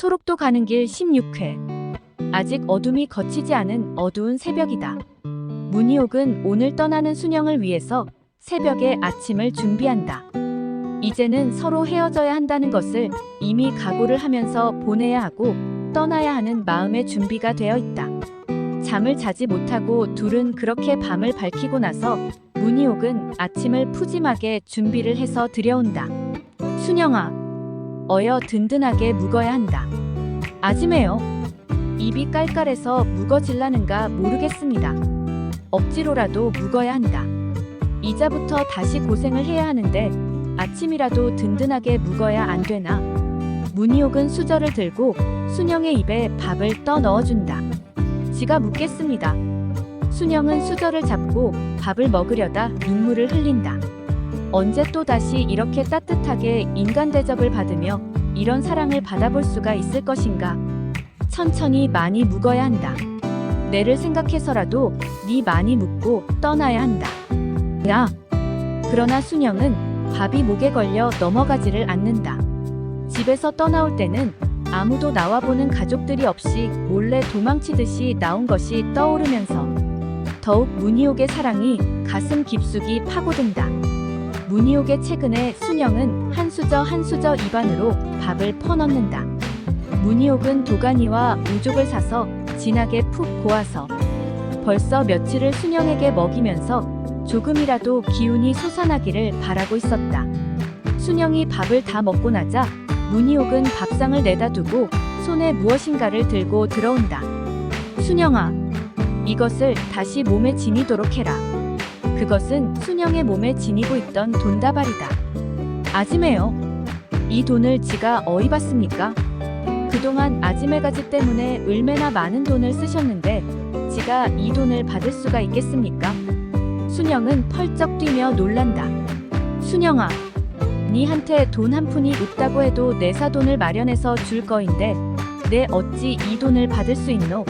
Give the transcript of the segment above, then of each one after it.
소록도 가는 길 16회. 아직 어둠이 걷히지 않은 어두운 새벽이다. 문희옥은 오늘 떠나는 순영을 위해서 새벽에 아침을 준비한다. 이제는 서로 헤어져야 한다는 것을 이미 각오를 하면서 보내야 하고 떠나야 하는 마음의 준비가 되어 있다. 잠을 자지 못하고 둘은 그렇게 밤을 밝히고 나서 문희옥은 아침을 푸짐하게 준비를 해서 들여온다. 순영아, 어여 든든하게 묵어야 한다. 아지매요. 입이 깔깔해서 묵어질라는가 모르겠습니다. 억지로라도 묵어야 한다. 이자부터 다시 고생을 해야 하는데 아침이라도 든든하게 묵어야 안 되나. 문희옥은 수저를 들고 순영의 입에 밥을 떠 넣어준다. 지가 묵겠습니다. 순영은 수저를 잡고 밥을 먹으려다 눈물을 흘린다. 언제 또 다시 이렇게 따뜻하게 인간 대접을 받으며 이런 사랑을 받아볼 수가 있을 것인가. 천천히 많이 묵어야 한다. 내를 생각해서라도 네 많이 묵고 떠나야 한다. 야. 그러나 순영은 밥이 목에 걸려 넘어가지를 않는다. 집에서 떠나올 때는 아무도 나와보는 가족들이 없이 몰래 도망치듯이 나온 것이 떠오르면서 더욱 문희옥의 사랑이 가슴 깊숙이 파고든다. 문희옥의 최근에 순영은 한 수저 한 수저 입안으로 밥을 퍼넣는다. 문희옥은 도가니와 우족을 사서 진하게 푹 고아서 벌써 며칠을 순영에게 먹이면서 조금이라도 기운이 솟아나기를 바라고 있었다. 순영이 밥을 다 먹고 나자 문희옥은 밥상을 내다 두고 손에 무엇인가를 들고 들어온다. 순영아, 이것을 다시 몸에 지니도록 해라. 그것은 순영의 몸에 지니고 있던 돈다발이다. 아지매요. 이 돈을 지가 어디 받습니까? 그동안 아지매가지 때문에 얼마나 많은 돈을 쓰셨는데 지가 이 돈을 받을 수가 있겠습니까? 순영은 펄쩍 뛰며 놀란다. 순영아, 니한테 돈 한 푼이 없다고 해도 내 사돈을 마련해서 줄 거인데 내 어찌 이 돈을 받을 수 있노?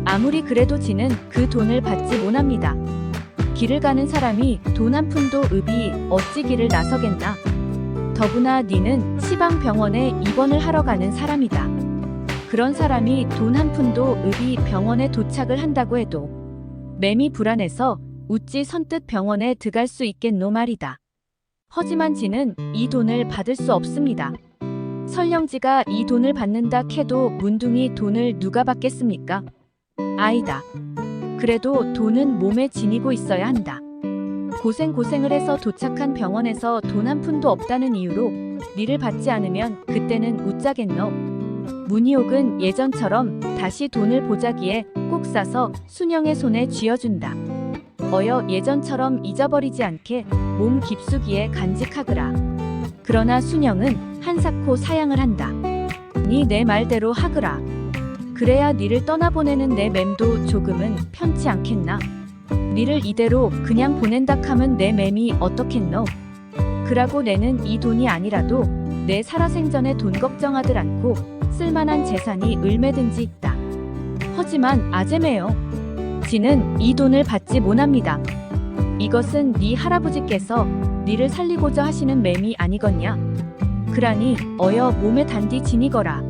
아무리 그래도 지는 그 돈을 받지 못합니다. 길을 가는 사람이 돈 한 푼도 없이 어찌 길을 나서겠나? 더구나 니는 시방병원에 입원을 하러 가는 사람이다. 그런 사람이 돈 한 푼도 없이 병원에 도착을 한다고 해도 맴이 불안해서 어찌 선뜻 병원에 들어갈 수 있겠노 말이다. 하지만 지는 이 돈을 받을 수 없습니다. 설령 지가 이 돈을 받는다 해도 문둥이 돈을 누가 받겠습니까? 아이다. 그래도 돈은 몸에 지니고 있어야 한다. 고생을 해서 도착한 병원에서 돈 한 푼도 없다는 이유로 니를 받지 않으면 그때는 웃자겠노. 문희옥은 예전처럼 다시 돈을 보자기에 꼭 싸서 순영의 손에 쥐어준다. 어여 예전처럼 잊어버리지 않게 몸 깊숙이에 간직하거라. 그러나 순영은 한사코 사양을 한다. 니 내 말대로 하거라. 그래야 니를 떠나보내는 내 맴도 조금은 편치 않겠나? 니를 이대로 그냥 보낸다 하면 내 맴이 어떻겠노? 그라고 내는 이 돈이 아니라도 내 살아생전에 돈 걱정하들 않고 쓸만한 재산이 얼마든지 있다. 하지만 아재매요. 지는 이 돈을 받지 못합니다. 이것은 네 할아버지께서 니를 살리고자 하시는 맴이 아니겠냐? 그러니 어여 몸에 단디 지니거라.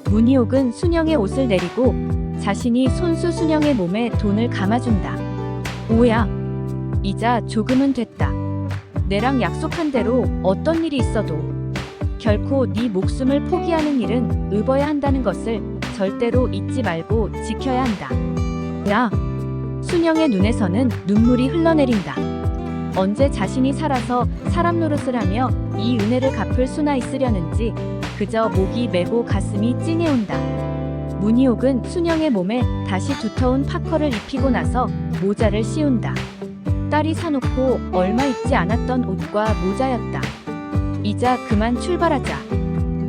문희옥은 순영의 옷을 내리고 자신이 손수 순영의 몸에 돈을 감아준다. 오야, 이자 조금은 됐다. 내랑 약속한 대로 어떤 일이 있어도 결코 네 목숨을 포기하는 일은 없어야 한다는 것을 절대로 잊지 말고 지켜야 한다. 야. 순영의 눈에서는 눈물이 흘러내린다. 언제 자신이 살아서 사람 노릇을 하며 이 은혜를 갚을 수나 있으려는지 그저 목이 메고 가슴이 찡해온다. 문희옥은 순영의 몸에 다시 두터운 파커를 입히고 나서 모자를 씌운다. 딸이 사놓고 얼마 입지 않았던 옷과 모자였다. 이자 그만 출발하자.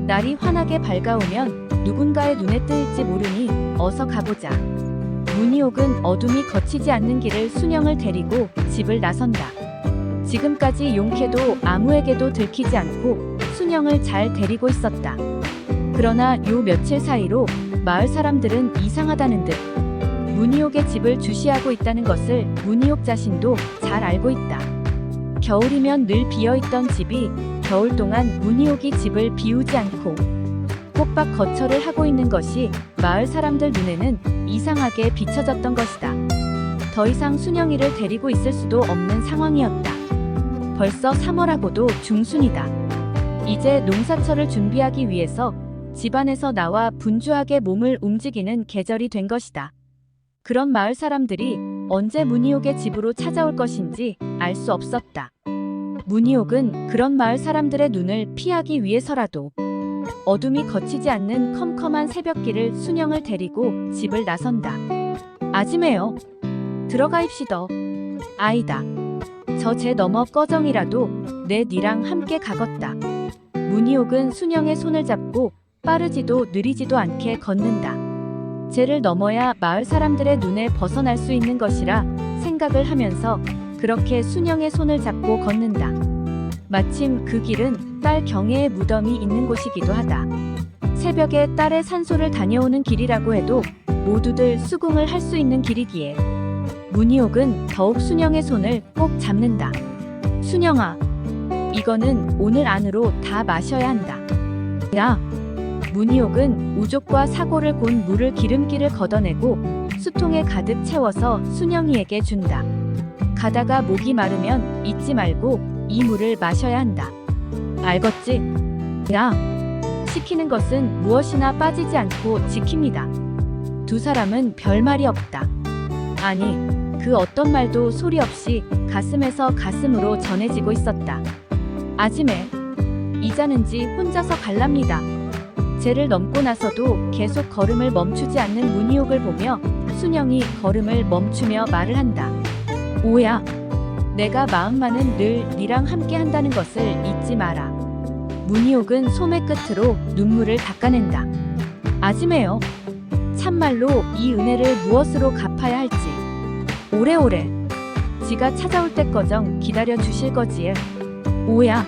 날이 환하게 밝아오면 누군가의 눈에 뜰지 모르니 어서 가보자. 문희옥은 어둠이 거치지 않는 길을 순영을 데리고 집을 나선다. 지금까지 용케도 아무에게도 들키지 않고 순영을 잘 데리고 있었다. 그러나 요 며칠 사이로 마을 사람들은 이상하다는 듯 문희옥의 집을 주시하고 있다는 것을 문희옥 자신도 잘 알고 있다. 겨울이면 늘 비어있던 집이 겨울 동안 문희옥이 집을 비우지 않고 꼬박 거처를 하고 있는 것이 마을 사람들 눈에는 이상하게 비춰졌던 것이다. 더 이상 순영이를 데리고 있을 수도 없는 상황이었다. 벌써 3월하고도 중순이다. 이제 농사철을 준비하기 위해서 집안에서 나와 분주하게 몸을 움직이는 계절이 된 것이다. 그런 마을 사람들이 언제 문희옥의 집으로 찾아올 것인지 알 수 없었다. 문희옥은 그런 마을 사람들의 눈을 피하기 위해서라도 어둠이 거치지 않는 컴컴한 새벽길을 순영을 데리고 집을 나선다. 아지매요. 들어가입시더. 아이다. 저 제 너머 꺼정이라도 내 니랑 함께 가겄다. 문희옥은 순영의 손을 잡고 빠르지도 느리지도 않게 걷는다. 쟤를 넘어야 마을 사람들의 눈에 벗어날 수 있는 것이라 생각을 하면서 그렇게 순영의 손을 잡고 걷는다. 마침 그 길은 딸 경애의 무덤이 있는 곳이기도 하다. 새벽에 딸의 산소를 다녀오는 길이라고 해도 모두들 수긍을 할 수 있는 길이기에 문희옥은 더욱 순영의 손을 꼭 잡는다. 순영아, 이거는 오늘 안으로 다 마셔야 한다. 야! 문희옥은 우족과 사고를 곤 물을 기름기를 걷어내고 수통에 가득 채워서 순영이에게 준다. 가다가 목이 마르면 잊지 말고 이 물을 마셔야 한다. 알겠지? 야! 시키는 것은 무엇이나 빠지지 않고 지킵니다. 두 사람은 별말이 없다. 아니, 그 어떤 말도 소리 없이 가슴에서 가슴으로 전해지고 있었다. 아지매, 이자는지 혼자서 갈랍니다. 쟤를 넘고 나서도 계속 걸음을 멈추지 않는 문희옥을 보며 순영이 걸음을 멈추며 말을 한다. 오야, 내가 마음만은 늘 니랑 함께 한다는 것을 잊지 마라. 문희옥은 소매 끝으로 눈물을 닦아낸다. 아지매요. 참말로 이 은혜를 무엇으로 갚아야 할지 오래오래 지가 찾아올 때꺼정 기다려 주실 거지에. 오야,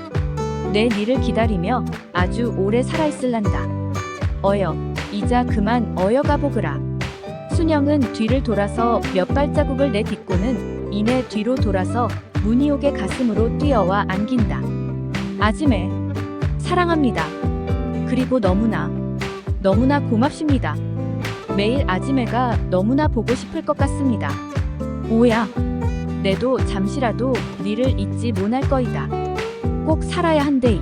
내 니를 기다리며 아주 오래 살아있을란다. 어여, 이자 그만 어여가 보그라. 순영은 뒤를 돌아서 몇 발자국을 내딛고는 이내 뒤로 돌아서 문희옥의 가슴으로 뛰어와 안긴다. 아지매, 사랑합니다. 그리고 너무나 고맙습니다. 매일 아지매가 너무나 보고 싶을 것 같습니다. 오야, 내도 잠시라도 니를 잊지 못할 거이다. 꼭 살아야 한대이.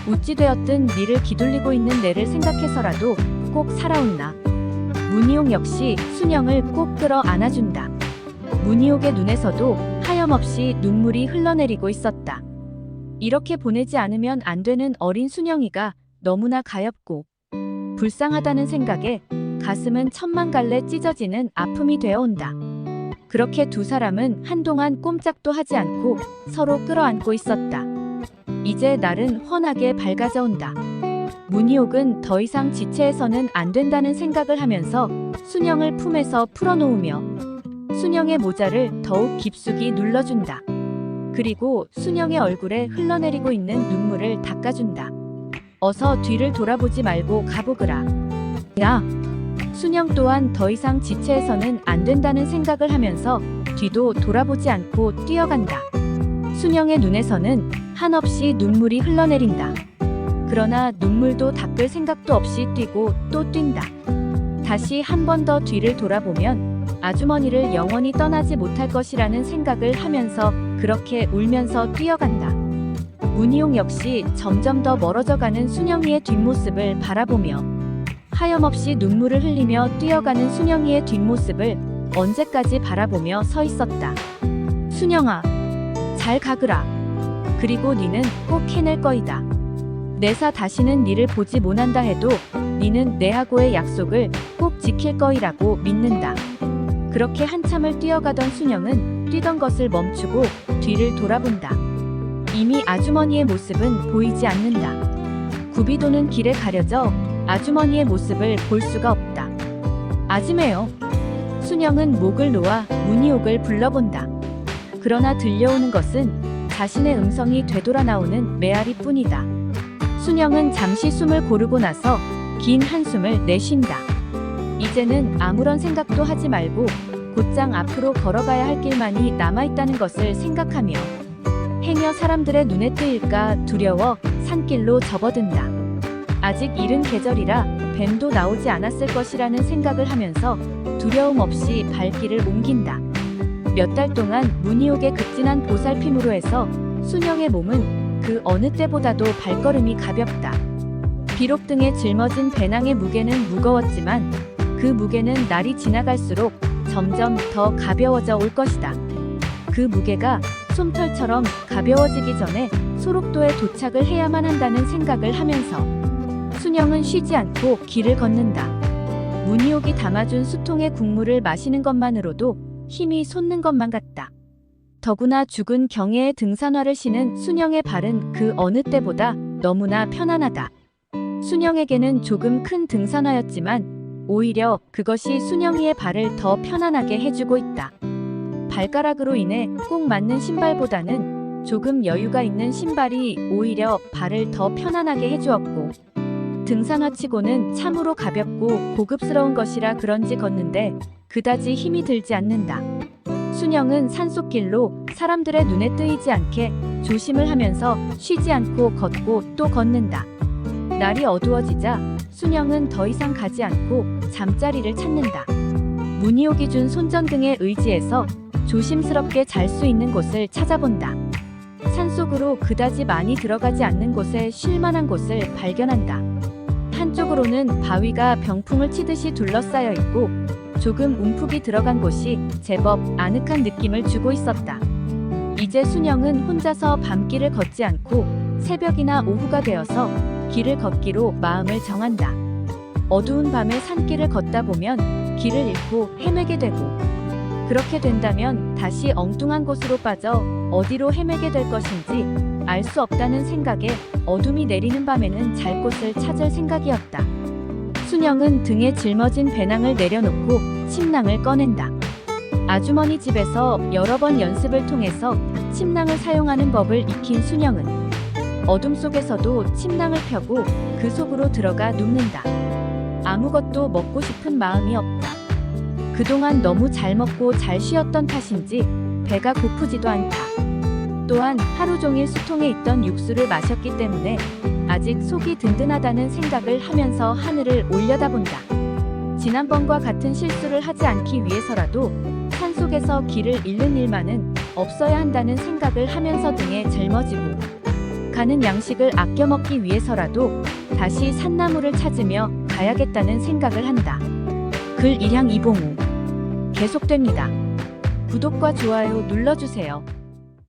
우찌 되었든 니를 기둘리고 있는 내를 생각해서라도 꼭 살아온나. 문희옥 역시 순영을 꼭 끌어 안아준다. 문희옥의 눈에서도 하염없이 눈물이 흘러내리고 있었다. 이렇게 보내지 않으면 안 되는 어린 순영이가 너무나 가엾고 불쌍하다는 생각에 가슴은 천만 갈래 찢어지는 아픔이 되어온다. 그렇게 두 사람은 한동안 꼼짝도 하지 않고 서로 끌어안고 있었다. 이제 날은 훤하게 밝아져온다. 문희옥은 더 이상 지체해서는 안 된다는 생각을 하면서 순영을 품에서 풀어놓으며 순영의 모자를 더욱 깊숙이 눌러준다. 그리고 순영의 얼굴에 흘러내리고 있는 눈물을 닦아준다. 어서 뒤를 돌아보지 말고 가보거라. 야! 순영 또한 더 이상 지체해서는 안 된다는 생각을 하면서 뒤도 돌아보지 않고 뛰어간다. 순영의 눈에서는 한없이 눈물이 흘러내린다. 그러나 눈물도 닦을 생각도 없이 뛰고 또 뛴다. 다시 한 번 더 뒤를 돌아보면 아주머니를 영원히 떠나지 못할 것이라는 생각을 하면서 그렇게 울면서 뛰어간다. 문희옥 역시 점점 더 멀어져가는 순영이의 뒷모습을 바라보며 하염없이 눈물을 흘리며 뛰어가는 순영이의 뒷모습을 언제까지 바라보며 서 있었다. 순영아, 잘 가거라. 그리고 니는 꼭 해낼 거이다. 내사 다시는 니를 보지 못한다 해도 니는 내하고의 약속을 꼭 지킬 거이라고 믿는다. 그렇게 한참을 뛰어가던 순영은 뛰던 것을 멈추고 뒤를 돌아본다. 이미 아주머니의 모습은 보이지 않는다. 굽이 도는 길에 가려져 아주머니의 모습을 볼 수가 없다. 아지매요. 순영은 목을 놓아 문희옥을 불러본다. 그러나 들려오는 것은 자신의 음성이 되돌아 나오는 메아리뿐이다. 순영은 잠시 숨을 고르고 나서 긴 한숨을 내쉰다. 이제는 아무런 생각도 하지 말고 곧장 앞으로 걸어가야 할 길만이 남아있다는 것을 생각하며 행여 사람들의 눈에 띄일까 두려워 산길로 접어든다. 아직 이른 계절이라 뱀도 나오지 않았을 것이라는 생각을 하면서 두려움 없이 발길을 옮긴다. 몇 달 동안 문희옥의 극진한 보살핌으로 해서 순영의 몸은 그 어느 때보다도 발걸음이 가볍다. 비록 등에 짊어진 배낭의 무게는 무거웠지만 그 무게는 날이 지나갈수록 점점 더 가벼워져 올 것이다. 그 무게가 솜털처럼 가벼워지기 전에 소록도에 도착을 해야만 한다는 생각을 하면서 순영은 쉬지 않고 길을 걷는다. 문희옥이 담아준 수통의 국물을 마시는 것만으로도 힘이 솟는 것만 같다. 더구나 죽은 경해의 등산화를 신은 순영의 발은 그 어느 때보다 너무나 편안하다. 순영에게는 조금 큰 등산화였지만 오히려 그것이 순영이의 발을 더 편안하게 해주고 있다. 발가락으로 인해 꼭 맞는 신발보다는 조금 여유가 있는 신발이 오히려 발을 더 편안하게 해주었고, 등산화치고는 참으로 가볍고 고급스러운 것이라 그런지 걷는데 그다지 힘이 들지 않는다. 순영은 산속길로 사람들의 눈에 뜨이지 않게 조심을 하면서 쉬지 않고 걷고 또 걷는다. 날이 어두워지자 순영은 더 이상 가지 않고 잠자리를 찾는다. 문희옥이 준 손전등에 의지해서 조심스럽게 잘 수 있는 곳을 찾아본다. 산속으로 그다지 많이 들어가지 않는 곳에 쉴 만한 곳을 발견한다. 한쪽으로는 바위가 병풍을 치듯이 둘러싸여 있고 조금 움푹이 들어간 곳이 제법 아늑한 느낌을 주고 있었다. 이제 순영은 혼자서 밤길을 걷지 않고 새벽이나 오후가 되어서 길을 걷기로 마음을 정한다. 어두운 밤에 산길을 걷다 보면 길을 잃고 헤매게 되고, 그렇게 된다면 다시 엉뚱한 곳으로 빠져 어디로 헤매게 될 것인지 알 수 없다는 생각에 어둠이 내리는 밤에는 잘 곳을 찾을 생각이었다. 순영은 등에 짊어진 배낭을 내려놓고 침낭을 꺼낸다. 아주머니 집에서 여러 번 연습을 통해서 침낭을 사용하는 법을 익힌 순영은 어둠 속에서도 침낭을 펴고 그 속으로 들어가 눕는다. 아무것도 먹고 싶은 마음이 없다. 그동안 너무 잘 먹고 잘 쉬었던 탓인지 배가 고프지도 않다. 또한 하루 종일 수통에 있던 육수를 마셨기 때문에 아직 속이 든든하다는 생각을 하면서 하늘을 올려다본다. 지난번과 같은 실수를 하지 않기 위해서라도 산속에서 길을 잃는 일만은 없어야 한다는 생각을 하면서 등에 짊어지고, 가는 양식을 아껴 먹기 위해서라도 다시 산나무를 찾으며 가야겠다는 생각을 한다. 글 일향 이봉우. 계속됩니다. 구독과 좋아요 눌러주세요.